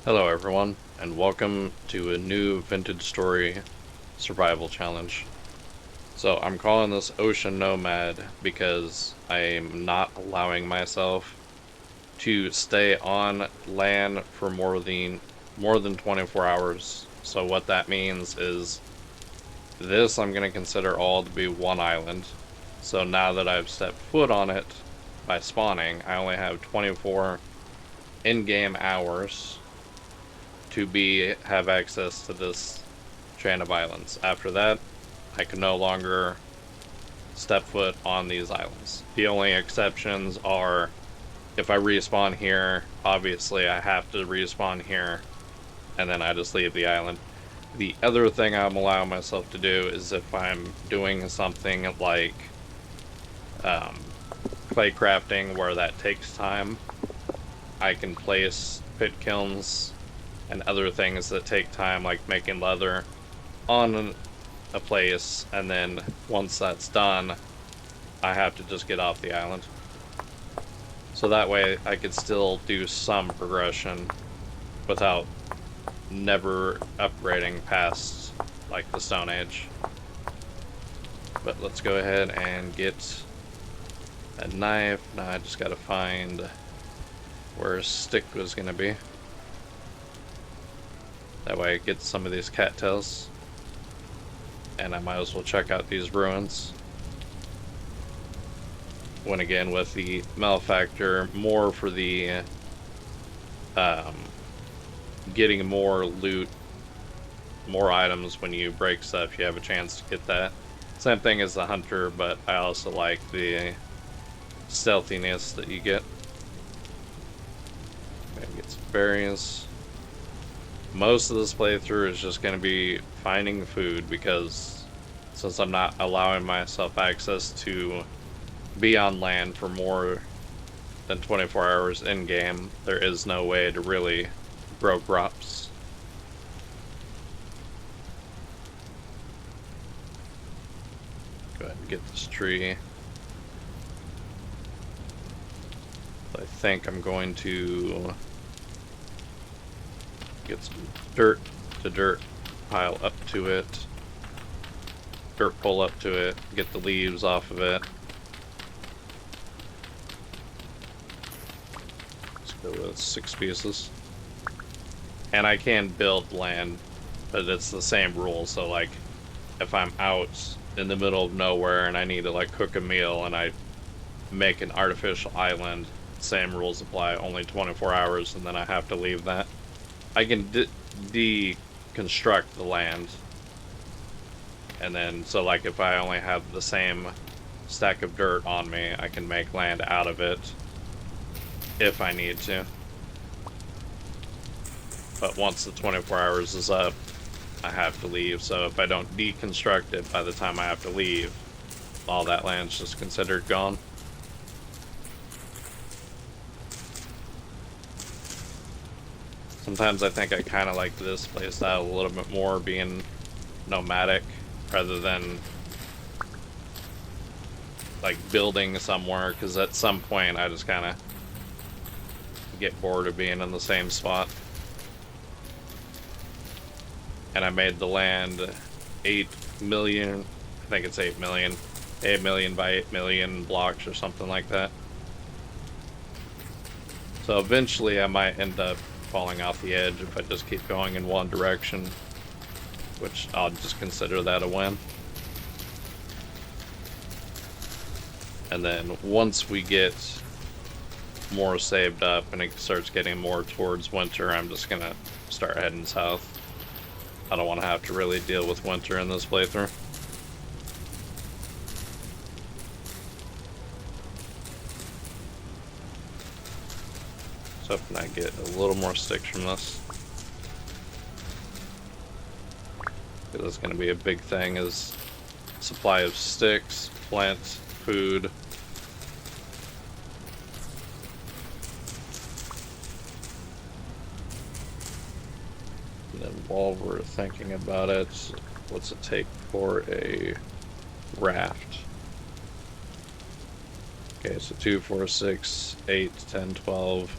Hello everyone, and welcome to a new Vintage Story survival challenge. So I'm calling this Ocean Nomad because I'm not allowing myself to stay on land for more than 24 hours. So what that means is this I'm going to consider all to be one island. So now that I've stepped foot on it by spawning, I only have 24 in-game hours to have access to this chain of islands. After that, I can no longer step foot on these islands. The only exceptions are if I respawn here, obviously I have to respawn here, and then I just leave the island. The other thing I'm allowing myself to do is if I'm doing something like clay crafting where that takes time, I can place pit kilns and other things that take time, like making leather, on a place, and then once that's done, I have to just get off the island. So that way I could still do some progression without never upgrading past like the Stone Age. But let's go ahead and get a knife. Now I just gotta find where a stick was gonna be. That way I get some of these cattails. And I might as well check out these ruins. When again, with the malefactor, more for the getting more loot, more items. When you break stuff, you have a chance to get that. Same thing as the hunter, but I also like the stealthiness that you get. Maybe get some berries. Most of this playthrough is just going to be finding food, because since I'm not allowing myself access to be on land for more than 24 hours in game, there is no way to really grow crops. Go ahead and get this tree. I think I'm going to get some dirt to dirt pile up to it, dirt pull up to it, get the leaves off of it. Let's go with 6 pieces. And I can build land, but it's the same rule. So like if I'm out in the middle of nowhere and I need to like cook a meal and I make an artificial island, same rules apply, only 24 hours, and then I have to leave that. I can deconstruct the land, and then so like if I only have the same stack of dirt on me, I can make land out of it if I need to. But once the 24 hours is up, I have to leave. So if I don't deconstruct it by the time I have to leave, all that land's just considered gone. Sometimes I think I kind of like this playstyle a little bit more, being nomadic rather than like building somewhere, because at some point I just kind of get bored of being in the same spot. And I made the land 8 million, I think it's 8 million, 8 million by 8 million blocks or something like that. So eventually I might end up falling off the edge if I just keep going in one direction, which I'll just consider that a win. And then once we get more saved up and it starts getting more towards winter, I'm just gonna start heading south. I don't want to have to really deal with winter in this playthrough. So hoping I get a little more sticks from this. Because it's going to be a big thing, is supply of sticks, plants, food. And then while we're thinking about it, what's it take for a raft? Okay, so 2, 4, 6, 8, 10, 12.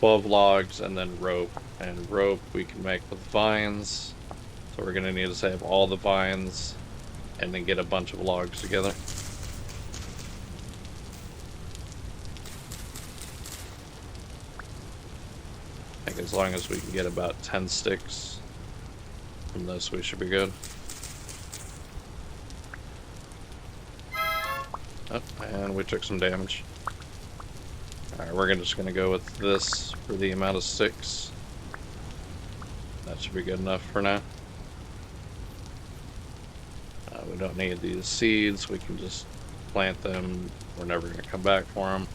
12 logs and then rope. And rope we can make with vines. So we're gonna need to save all the vines and then get a bunch of logs together. I think as long as we can get about 10 sticks from this, we should be good. Oh, and we took some damage. Alright, we're just gonna go with this for the amount of sticks. That should be good enough for now. We don't need these seeds, we can just plant them. We're never gonna come back for them.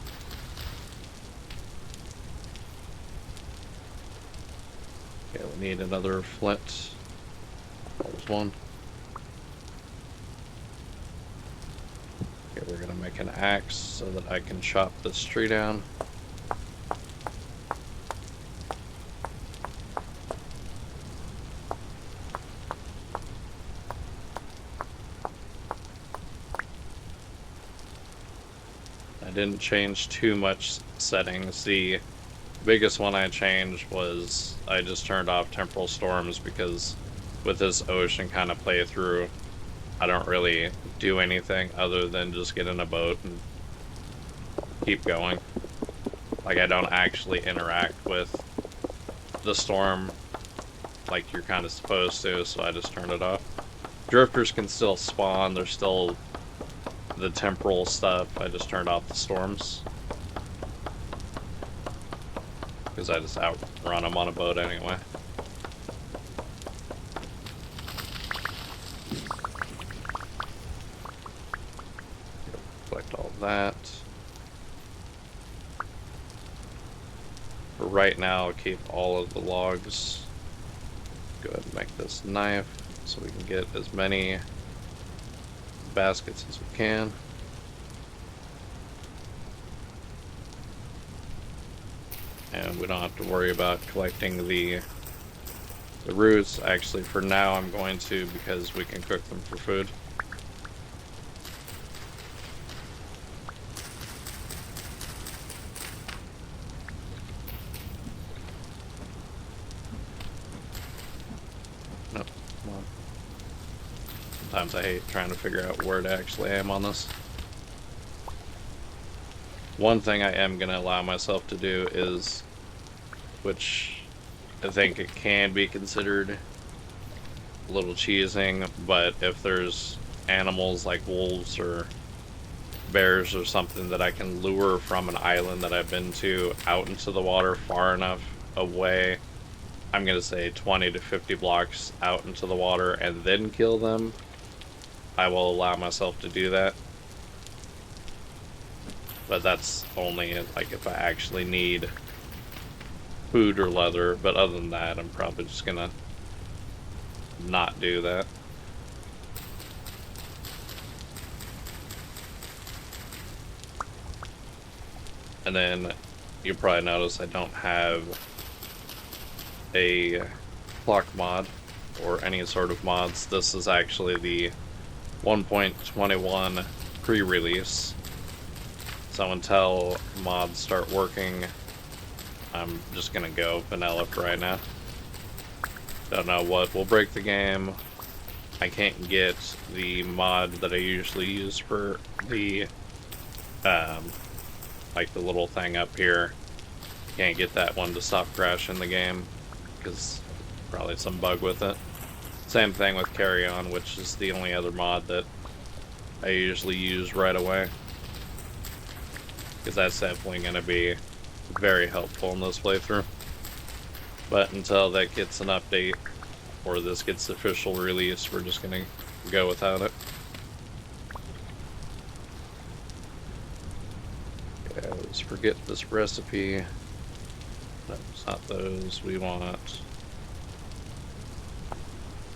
Okay, we need another flint. There's one. Okay, we're gonna make an axe so that I can chop this tree down. I didn't change too much settings. The biggest one I changed was I just turned off temporal storms, because with this ocean kind of playthrough, I don't really do anything other than just get in a boat and keep going. Like, I don't actually interact with the storm like you're kind of supposed to, so I just turned it off. Drifters can still spawn, there's still the temporal stuff. I just turned off the storms because I just outrun them on a boat anyway. Collect all that. For right now, I'll keep all of the logs. Go ahead and make this knife so we can get as many baskets as we can. And we don't have to worry about collecting the roots. Actually, for now I'm going to, because we can cook them for food. No, come on. Sometimes I hate trying to figure out where to actually am on this. One thing I am going to allow myself to do is, which I think it can be considered a little cheesing, but if there's animals like wolves or bears or something that I can lure from an island that I've been to out into the water far enough away, I'm going to say 20 to 50 blocks out into the water, and then kill them, I will allow myself to do that. But that's only like if I actually need food or leather. But other than that, I'm probably just gonna not do that. And then you probably notice I don't have a clock mod or any sort of mods. This is actually the 1.21 pre-release. So until mods start working, I'm just gonna go vanilla for right now. Don't know what will break the game. I can't get the mod that I usually use for the, like the little thing up here. Can't get that one to stop crashing the game, because probably some bug with it. Same thing with Carry On, which is the only other mod that I usually use right away, because that's definitely going to be very helpful in this playthrough. But until that gets an update, or this gets official release, we're just going to go without it. Okay, let's forget this recipe. No, it's not those. We want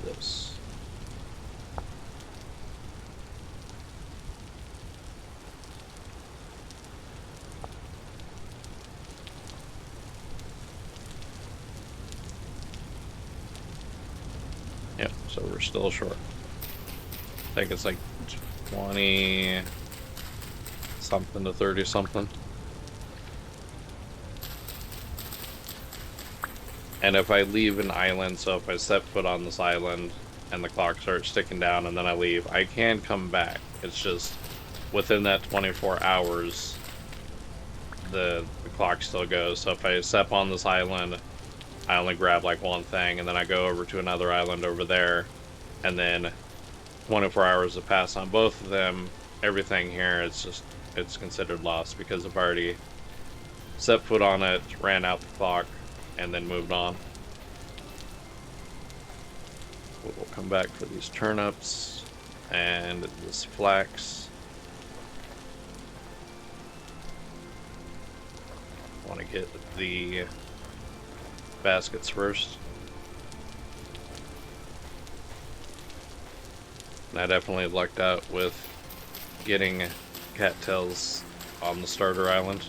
this. Yep, so we're still short. I think it's like 20 something to 30 something. And if I leave an island, so if I set foot on this island and the clock starts ticking down and then I leave, I can come back. It's just within that 24 hours, the clock still goes. So if I step on this island, I only grab like one thing, and then I go over to another island over there, and then 24 hours have passed on both of them. Everything here, it's considered lost because I've already set foot on it, ran out the clock, and then moved on. We'll come back for these turnips and this flax. I want to get the baskets first. And I definitely lucked out with getting cattails on the starter island.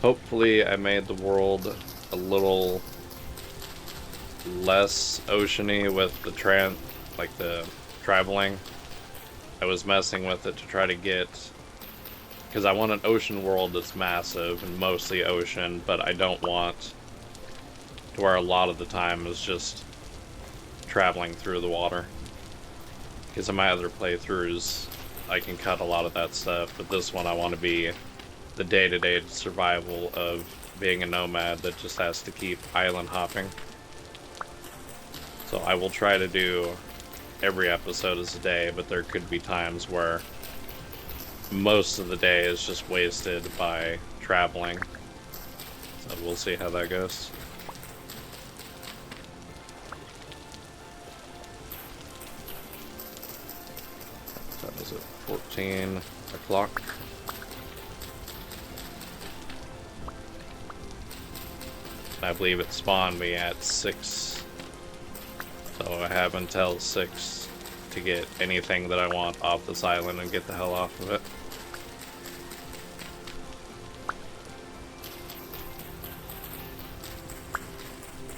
Hopefully I made the world a little less oceany with the traveling. I was messing with it to try to get, because I want an ocean world that's massive and mostly ocean, but I don't want to where a lot of the time is just traveling through the water. Because in my other playthroughs, I can cut a lot of that stuff, but this one I want to be the day-to-day survival of being a nomad that just has to keep island hopping. So I will try to do every episode as a day, but there could be times where most of the day is just wasted by traveling. So we'll see how that goes. That was at 14 o'clock. I believe it spawned me at 6. So I have until 6 to get anything that I want off this island and get the hell off of it.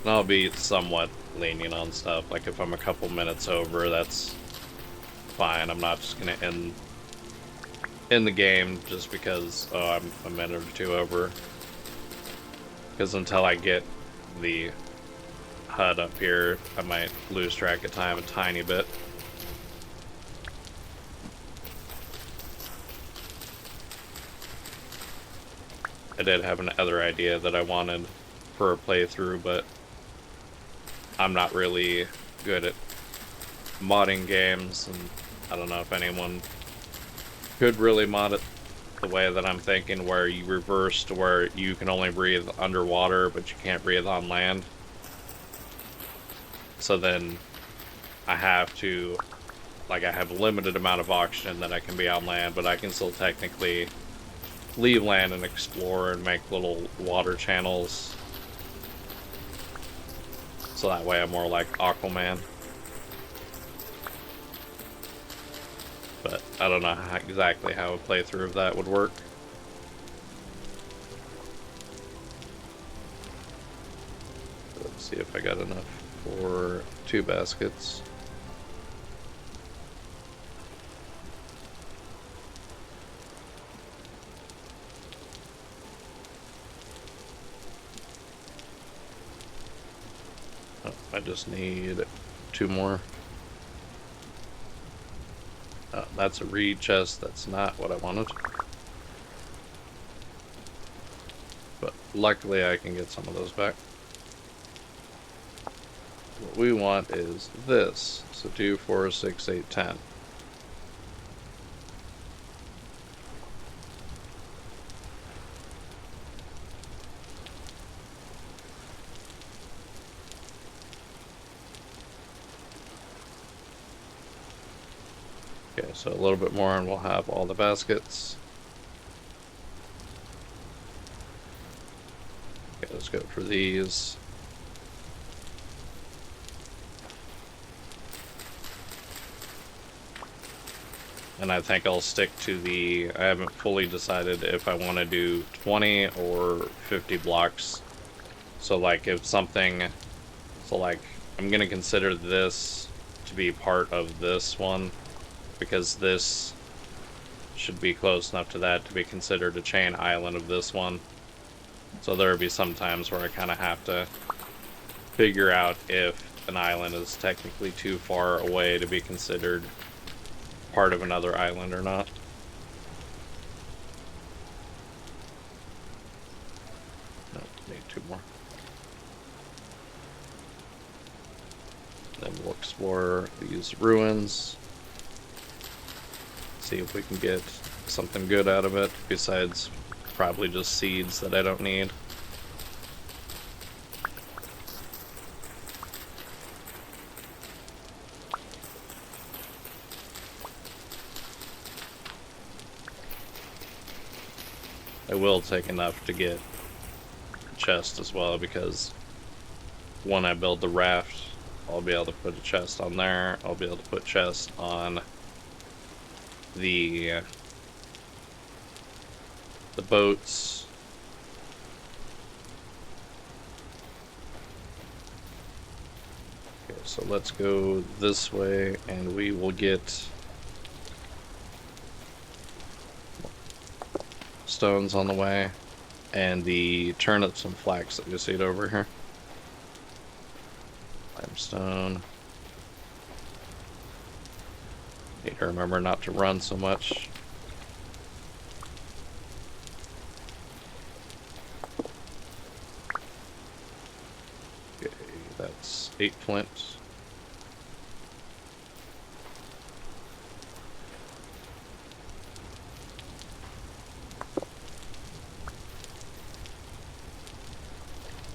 And I'll be somewhat lenient on stuff. Like if I'm a couple minutes over, that's fine. I'm not just gonna end the game just because I'm a minute or two over. Because until I get the HUD up here, I might lose track of time a tiny bit. I did have another idea that I wanted for a playthrough, but I'm not really good at modding games, and I don't know if anyone could really mod it the way that I'm thinking, where you reverse to where you can only breathe underwater, but you can't breathe on land. So then I have to, like, I have a limited amount of oxygen that I can be on land, but I can still technically leave land and explore and make little water channels. So that way I'm more like Aquaman. But I don't know exactly how a playthrough of that would work. Let's see if I got enough for 2 baskets. Oh, I just need 2 more. That's a reed chest. That's not what I wanted. But luckily I can get some of those back. What we want is this. So 2, 4, 6, 8, 10. Okay, so a little bit more and we'll have all the baskets. Okay, let's go for these. And I think I'll stick to the, I haven't fully decided if I want to do 20 or 50 blocks. So like if something, so like I'm going to consider this to be part of this one, because this should be close enough to that to be considered a chain island of this one. So there will be some times where I kind of have to figure out if an island is technically too far away to be considered part of another island or not. No, need 2 more. Then we'll explore these ruins. See if we can get something good out of it, besides probably just seeds that I don't need. I will take enough to get a chest as well, because when I build the raft, I'll be able to put a chest on there. I'll be able to put chests on the boats. Okay, so let's go this way, and we will get stones on the way, and the turnips and flax that you see over here. Limestone. Need to remember not to run so much. Okay, that's 8 flint.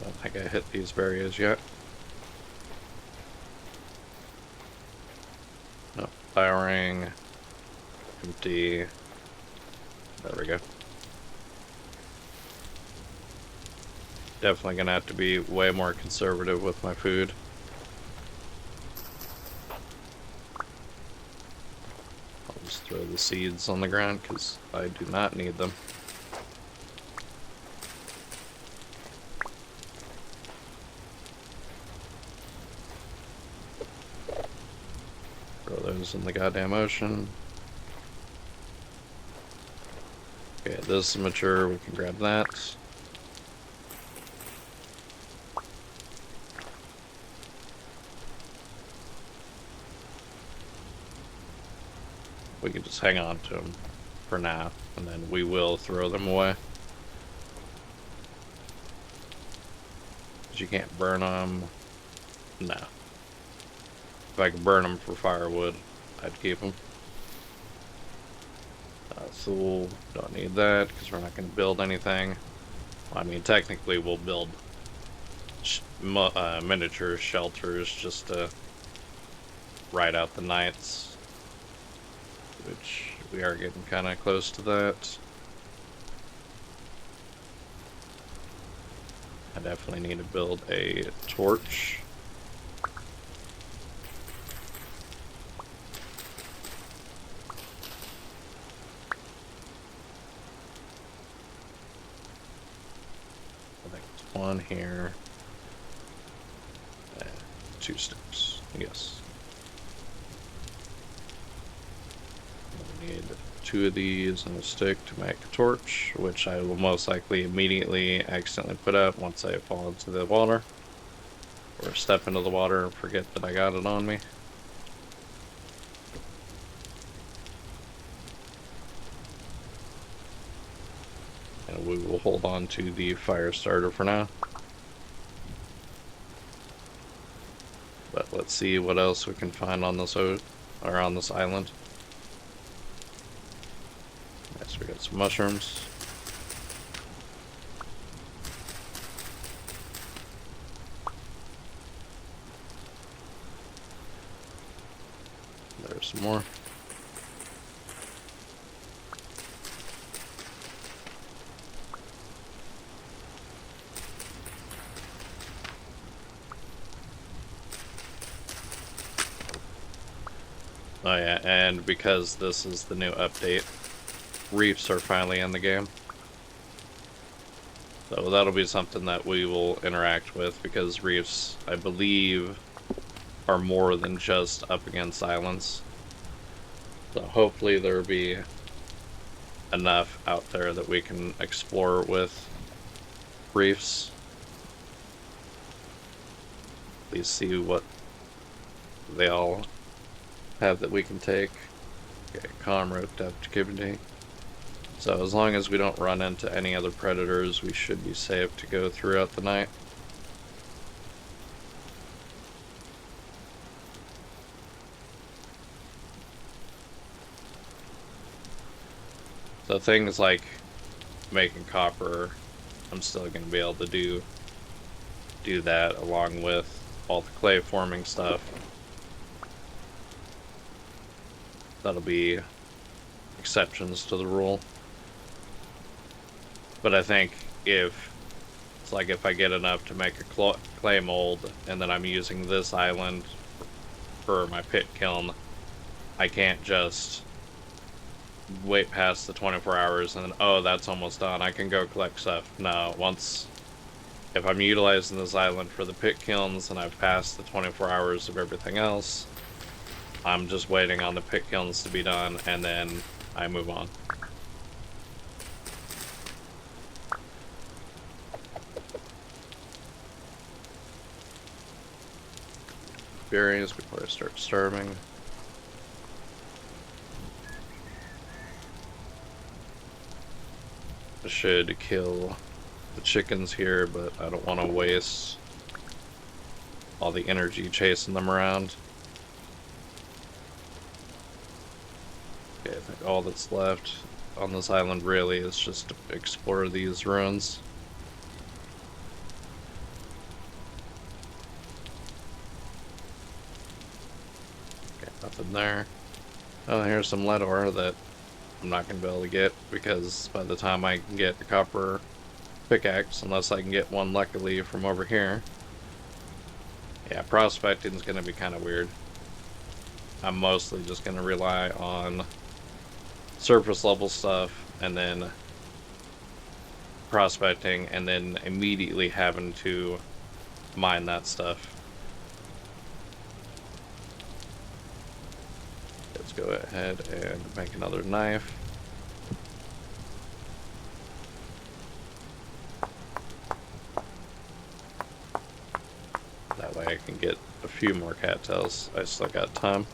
Don't think I hit these barriers yet. No, firing. Empty. There we go. Definitely gonna have to be way more conservative with my food. I'll just throw the seeds on the ground because I do not need them. Throw those in the goddamn ocean. Okay, this is mature, we can grab that. We can just hang on to them for now, and then we will throw them away. Because you can't burn them. No. If I could burn them for firewood, I'd keep them. Thule, don't need that because we're not going to build anything. Well, I mean, technically we'll build miniature shelters just to ride out the nights, which we are getting kind of close to that. I definitely need to build a torch. One here, and 2 sticks, yes. We need 2 of these and a stick to make a torch, which I will most likely immediately accidentally put out once I fall into the water, or step into the water and forget that I got it on me. And we will hold on to the fire starter for now. But let's see what else we can find on this on this island. Nice, we got some mushrooms. There's some more. Oh yeah, and because this is the new update, reefs are finally in the game. So that'll be something that we will interact with, because reefs, I believe, are more than just up against islands. So hopefully there'll be enough out there that we can explore with reefs. At least see what they all have that we can take. Okay, calm rope activity. So as long as we don't run into any other predators, we should be safe to go throughout the night. So things like making copper, I'm still going to be able to do that along with all the clay forming stuff. That'll be exceptions to the rule. But I think if it's like if I get enough to make a clay mold and then I'm using this island for my pit kiln, I can't just wait past the 24 hours and then, oh, that's almost done, I can go collect stuff. No, if I'm utilizing this island for the pit kilns and I've passed the 24 hours of everything else, I'm just waiting on the pit kilns to be done and then I move on. Berries before I start starving. I should kill the chickens here, but I don't want to waste all the energy chasing them around. Okay, I think all that's left on this island really is just to explore these ruins. Okay, nothing there. Oh, here's some lead ore that I'm not going to be able to get because by the time I can get a copper pickaxe, unless I can get one luckily from over here. Yeah, prospecting is going to be kind of weird. I'm mostly just going to rely on surface level stuff and then prospecting and then immediately having to mine that stuff. Let's go ahead and make another knife. That way I can get a few more cattails. I still got time.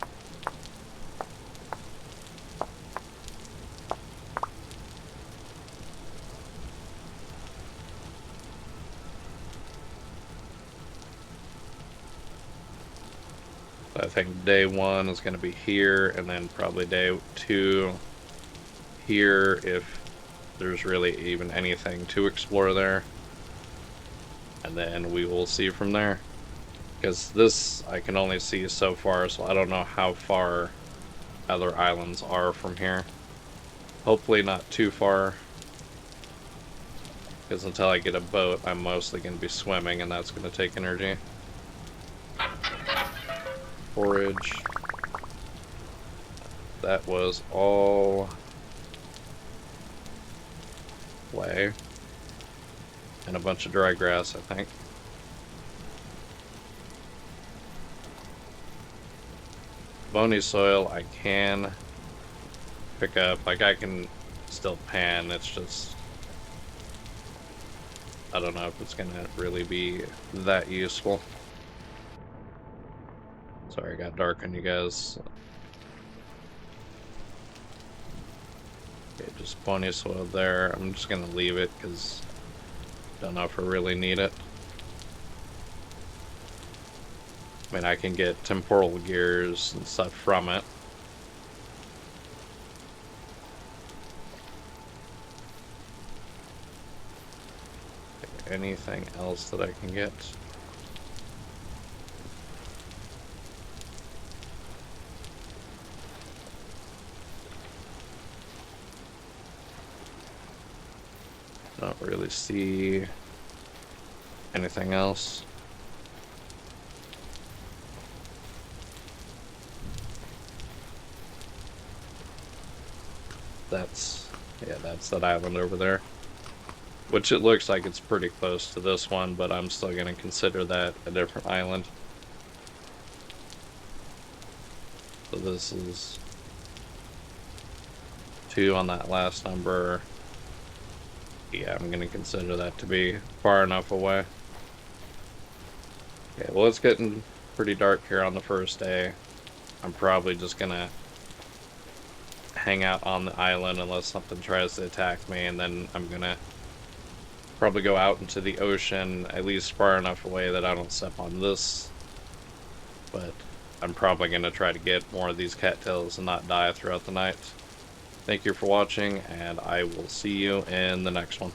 I think day 1 is going to be here, and then probably day 2 here if there's really even anything to explore there. And then we will see from there. Because this I can only see so far, so I don't know how far other islands are from here. Hopefully not too far. Because until I get a boat, I'm mostly going to be swimming, and that's going to take energy. Forage. That was all clay. And a bunch of dry grass, I think. Bony soil I can pick up. Like, I can still pan, it's just I don't know if it's gonna really be that useful. Sorry, I got dark on you guys. Okay, just bony soil there. I'm just gonna leave it because I don't know if I really need it. I mean, I can get temporal gears and stuff from it. Anything else that I can get? Don't really see anything else. That's that island over there. Which it looks like it's pretty close to this one, but I'm still going to consider that a different island. So this is 2 on that last number. Yeah, I'm gonna consider that to be far enough away. Okay, well, it's getting pretty dark here on the first day. I'm probably just gonna hang out on the island unless something tries to attack me, and then I'm gonna probably go out into the ocean, at least far enough away that I don't step on this. But I'm probably gonna try to get more of these cattails and not die throughout the night. Thank you for watching, and I will see you in the next one.